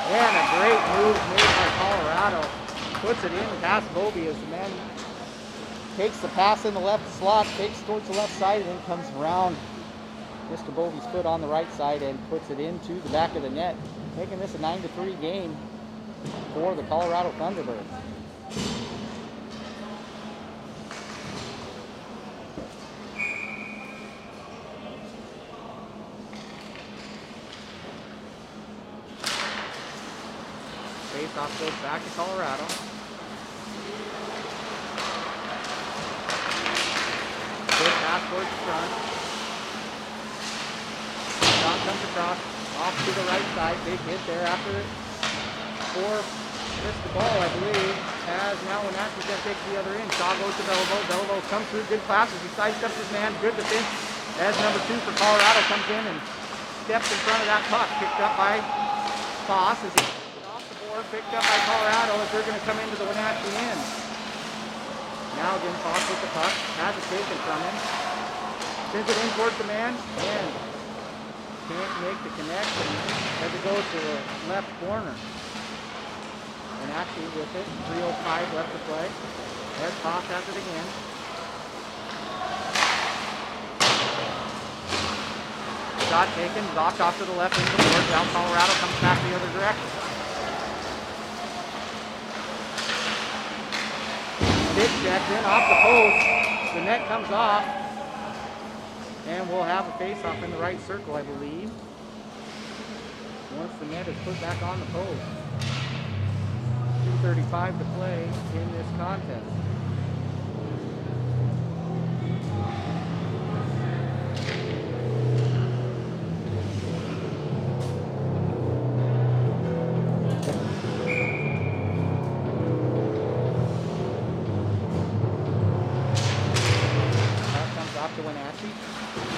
and a great move made by Colorado. Puts it in past Bobby as the man takes the pass in the left slot, takes towards the left side, and then comes around Mr. Bobby's foot on the right side and puts it into the back of the net, making this a 9-3 game for the Colorado Thunderbirds. Face-off goes back to Colorado. Good pass towards the front. John comes across, off to the right side. Big hit there after it. Missed the ball, I believe. As now Wenatchee's going to take the other end. Shaw goes to Beliveau. Beliveau comes through, good passes. He sidesteps his man. Good defense. As number 2 for Colorado comes in and steps in front of that puck. Picked up by Foss as he picked up by Colorado as they're going to come into the Wenatchee end. Now again, Foss with the puck, has it taken from him, sends it in towards the man, and can't make the connection as it goes to the left corner. Wenatchee with it, 3:05 left to play. As Foss has it again. Shot taken, knocked off to the left end of the board. Now Colorado comes back the other direction. Stick checked in off the post. The net comes off. And we'll have a face-off in the right circle, I believe. Once the net is put back on the post. 2:35 to play in this contest.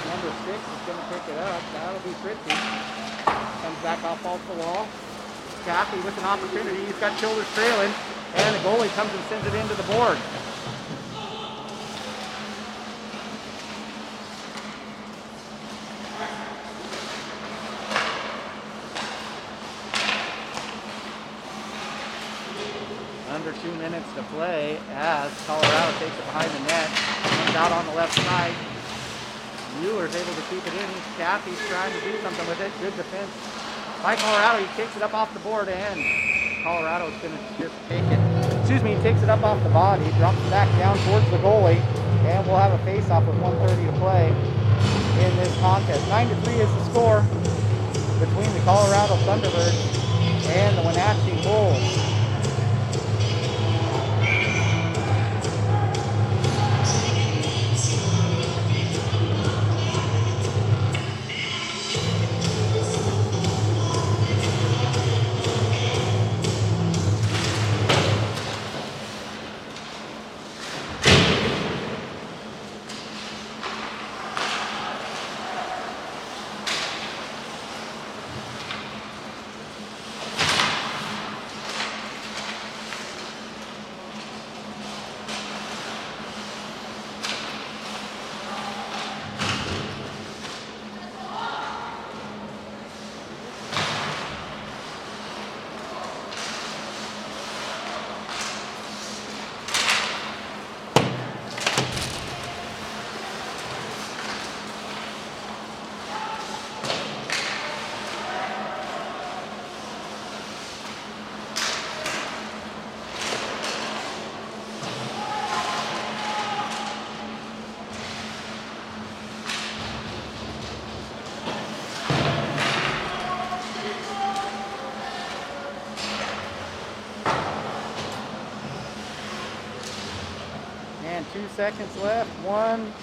Number 6 is going to pick it up. That'll be Fritzy. Comes back off the wall. Caffey with an opportunity. He's got shoulders trailing. And the goalie comes and sends it into the board. Under 2 minutes to play as Colorado takes it behind the net. Comes out on the left side. Mueller's able to keep it in. Caffey's trying to do something with it. Good defense by Colorado. He takes it up off the board, and Colorado's going to just take it. Excuse me, he takes it up off the body, drops it back down towards the goalie, and we'll have a face-off with 1:30 to play in this contest. 9-3 is the score between the Colorado Thunderbirds and the Wenatchee Bulls. And 2 seconds left. 1.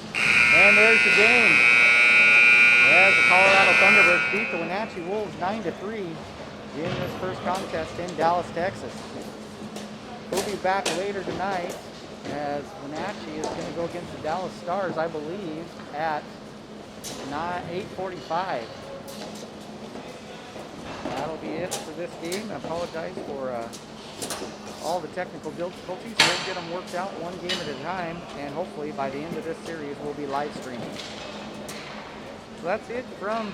And there's the game. As the Colorado Thunderbirds beat the Wenatchee Wolves 9-3. in this first contest in Dallas, Texas. We'll be back later tonight as Wenatchee is going to go against the Dallas Stars, I believe, at 8:45. That'll be it for this game. I apologize for all the technical difficulties. We'll get them worked out one game at a time, and hopefully by the end of this series we'll be live streaming. So that's it from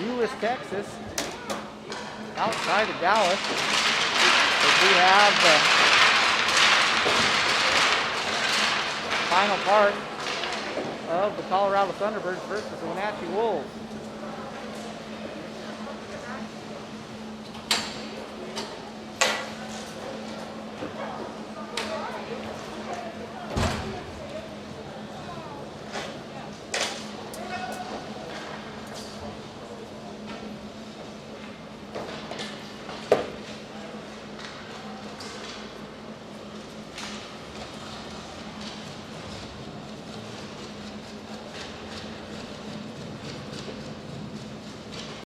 Euless, Texas, outside of Dallas. As we have the final part of the Colorado Thunderbirds versus the Wenatchee Wolves.